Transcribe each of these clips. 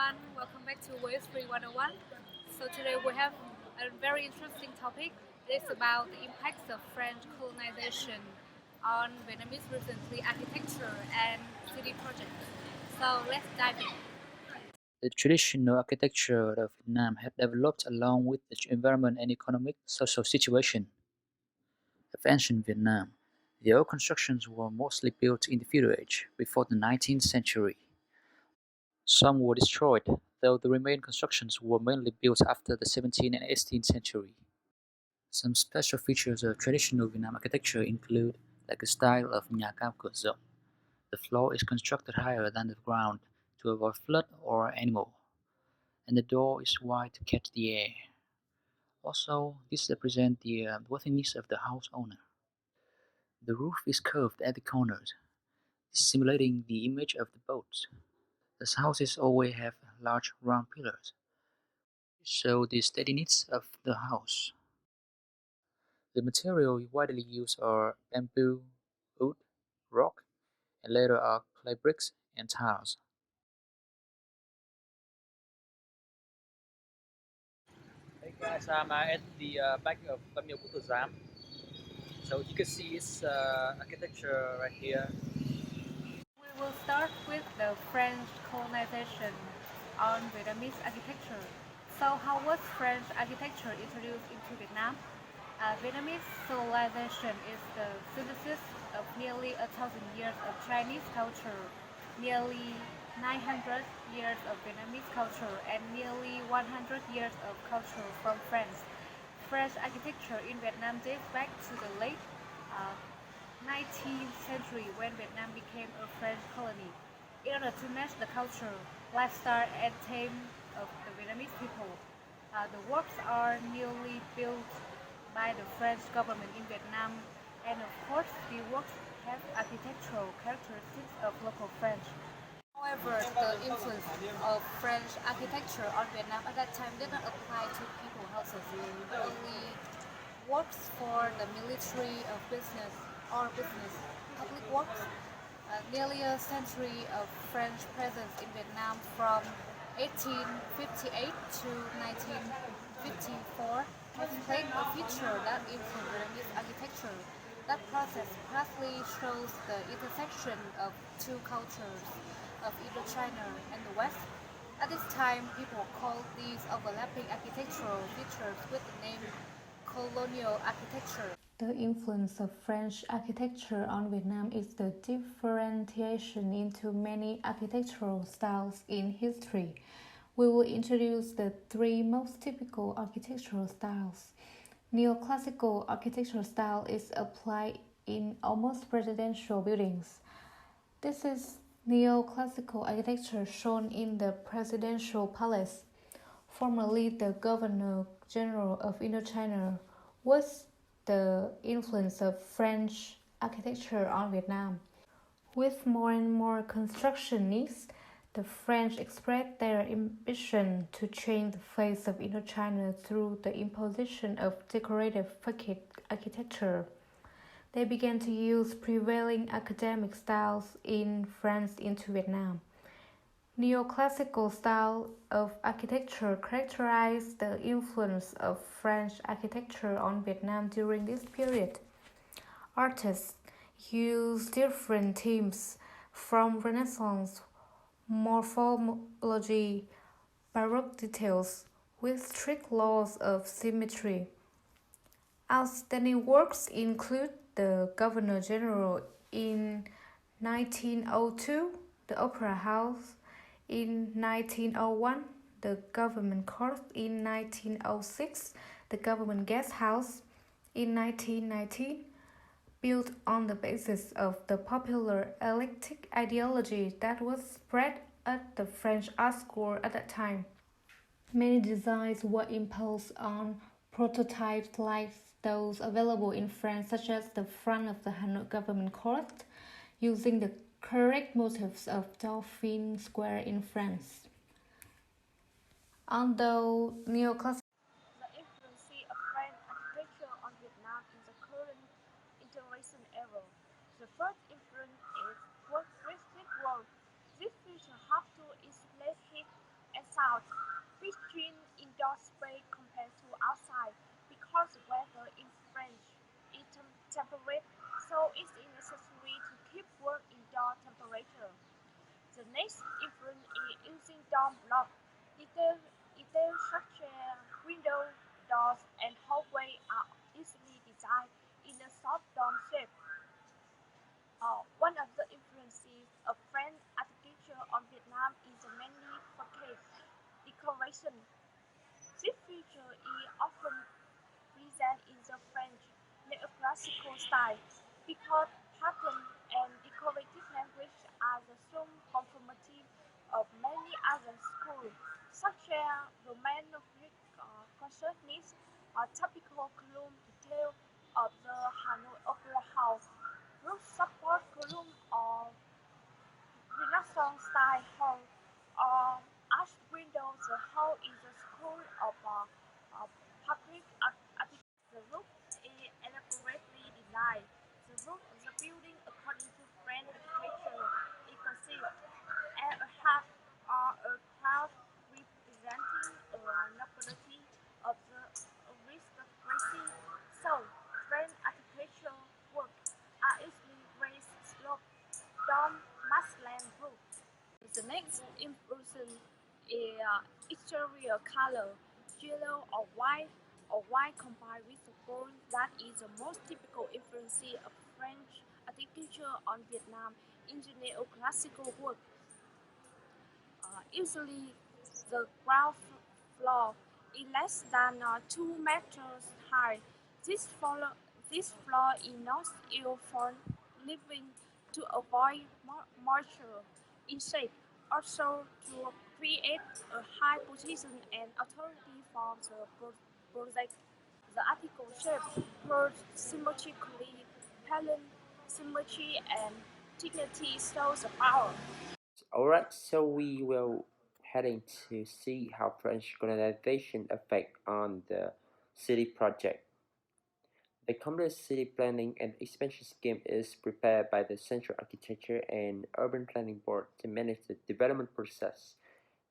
everyone, welcome back to Waves 101. So today we have a very interesting topic. It's about the impacts of French colonization on Vietnamese recently architecture and city projects. So let's dive in. The traditional architecture of Vietnam had developed along with the environment and economic social situation of ancient Vietnam. The old constructions were mostly built in the Feudal Age, before the 19th century. Some were destroyed, though the remaining constructions were mainly built after the 17th and 18th century. Some special features of traditional Vietnam architecture include like the style of nhà cao cửa rộng. The floor is constructed higher than the ground to avoid flood or animal, and the door is wide to catch the air. Also, this represents the worthiness of the house owner. The roof is curved at the corners, simulating the image of the boat. These houses always have large round pillars, which show the steadiness of the house. The material widely used are bamboo, wood, rock, and later are clay bricks and tiles. Hey guys, I'm at the back of Pham Dam. So you can see its architecture right here. We will start with the French colonization on Vietnamese architecture. So how was French architecture introduced into Vietnam? Vietnamese civilization is the synthesis of nearly 1,000 years of Chinese culture, nearly 900 years of Vietnamese culture, and nearly 100 years of culture from France. French architecture in Vietnam dates back to the late uh, 19th century when Vietnam became a French colony. In order to match the culture, lifestyle, and theme of the Vietnamese people, the works are newly built by the French government in Vietnam, and of course, the works have architectural characteristics of local French. However, the influence of French architecture on Vietnam at that time did not apply to people houses, only works for the military of business or business. Public works, nearly a century of French presence in Vietnam from 1858 to 1954 has played a feature that influenced Vietnamese architecture. That process partly shows the intersection of two cultures of Indochina and the West. At this time, people called these overlapping architectural features with the name colonial architecture. The influence of French architecture on Vietnam is the differentiation into many architectural styles in history. We will introduce the three most typical architectural styles. Neoclassical architectural style is applied in almost residential buildings. This is neoclassical architecture shown in the presidential palace. Formerly the Governor General of Indochina was the influence of French architecture on Vietnam. With more and more construction needs, the French expressed their ambition to change the face of Indochina through the imposition of decorative facade architecture. They began to use prevailing academic styles in France into Vietnam. Neoclassical style of architecture characterized the influence of French architecture on Vietnam during this period. Artists used different themes from Renaissance morphology, Baroque details, with strict laws of symmetry. Outstanding works include the Governor General in 1902, the Opera House in 1901, the Government Court in 1906, the Government Guest House in 1919, built on the basis of the popular eclectic ideology that was spread at the French art school at that time. Many designs were imposed on prototypes like those available in France, such as the front of the Hanoi Government Court, using the correct motifs of Dauphine Square in France. Although neoclassical The influence of French architecture on Vietnam in the current integration era. The first influence is futuristic work. This feature helps to explain heat indoor space compared to outside because the weather in French is temperate, so it's necessary to keep work indoor temperature. The next influence is using dorm block. Details such as window, doors, and hallway are easily designed in a soft dome shape. One of the influences of French architecture on Vietnam is mainly facade decoration. This feature is often present in the French neoclassical style because pattern and decorative language are the strong conformity of many other schools, such as Romantic concertist or typical column detail of the Hanoi Opera House. Roof support column or Renaissance-style hall or arched windows. The hall is a school of public architecture. The roof is elaborately designed. The building, according to French architecture, is conceived as a hat or a cloud representing a nobility of the aristocracy. So, French architectural work are easily raised slope, dome, marshland roof. The next impulsion is exterior color, yellow or white combined with gold. That is the most typical influence of French architecture on Vietnam in the neoclassical work. Usually, the ground floor is less than 2 meters high. This floor, this floor is not ill for living to avoid moisture insect, also to create a high position and authority for the project. The article shapes per symmetrically, palette symmetry and dignity shows the power. Alright, so we will heading to see how French colonization affect on the city project. The complex city planning and expansion scheme is prepared by the Central Architecture and Urban Planning Board to manage the development process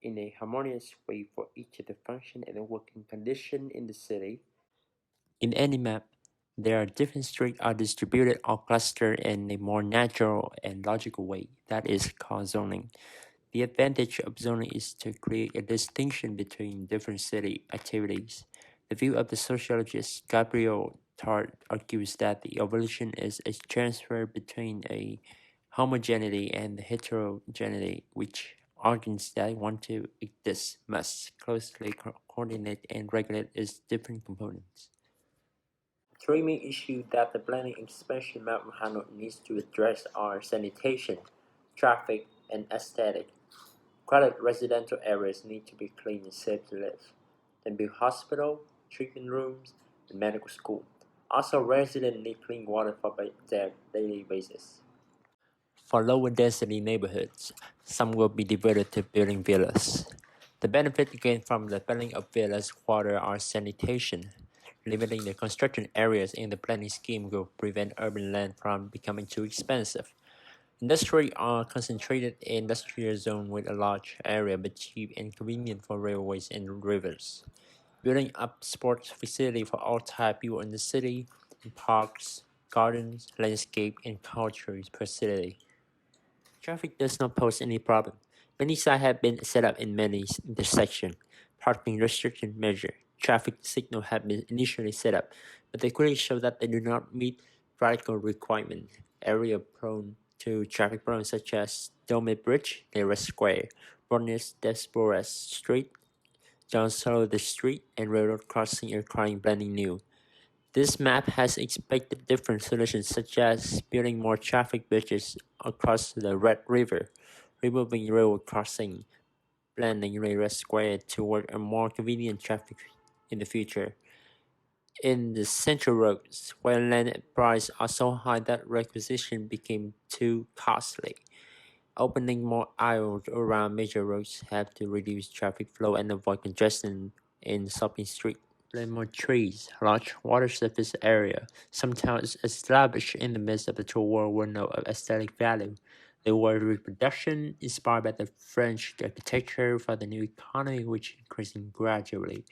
in a harmonious way for each of the function and the working condition in the city. In any map, there are different streets are distributed or clustered in a more natural and logical way. That is called zoning. The advantage of zoning is to create a distinction between different city activities. The view of the sociologist Gabriel Tart argues that the evolution is a transfer between a homogeneity and heterogeneity, which argues that one to exist must closely coordinate and regulate its different components. Three main issues that the planning expansion map of Hanoi needs to address are sanitation, traffic, and aesthetic. Crowded residential areas need to be clean and safe to live. Then build hospital, treatment rooms, and medical school. Also, residents need clean water for their daily basis. For lower density neighborhoods, some will be devoted to building villas. The benefit gained from the building of villas water are sanitation. Limiting the construction areas in the planning scheme will prevent urban land from becoming too expensive. Industry are concentrated in industrial zone with a large area but cheap and convenient for railways and rivers. Building up sports facility for all type people in the city, and parks, gardens, landscape, and culture facility. Traffic does not pose any problem. Many sites have been set up in many intersections. Parking restriction measure. Traffic signal have been initially set up, but they quickly show that they do not meet practical requirements. Area prone to traffic problems such as Dome Bridge, Nearest Square, Bornes Desboras Street, John Solo Street, and railroad crossing requiring blending new. This map has expected different solutions such as building more traffic bridges across the Red River, removing railroad crossing, blending Railroad Square toward a more convenient traffic in the future. In the central roads, where land prices are so high that requisition became too costly. Opening more aisles around major roads have to reduce traffic flow and avoid congestion in shopping streets. Plant more trees, large water surface area, sometimes established in the midst of the tour window of aesthetic value. The word reproduction, inspired by the French architecture for the new economy, which increasing gradually.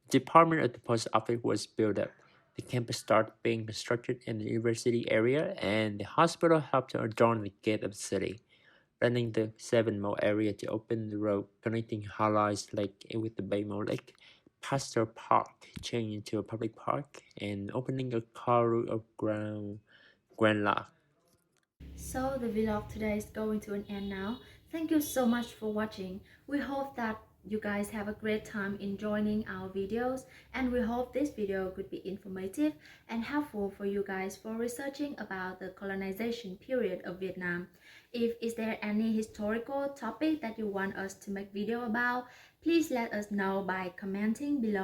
The Department of the Post Office was built up. The campus started being constructed in the university area, and the hospital helped to adorn the gate of the city, running the 7-mile area to open the road connecting Hali's Lake with the Bay Mall Lake. Pasteur Park changed into a public park, and opening a car route of Grand Lac. So the vlog today is going to an end now. Thank you so much for watching. We hope that you guys have a great time in joining our videos, and we hope this video could be informative and helpful for you guys for researching about the colonization period of Vietnam. If is there any historical topic that you want us to make video about, please let us know by commenting below.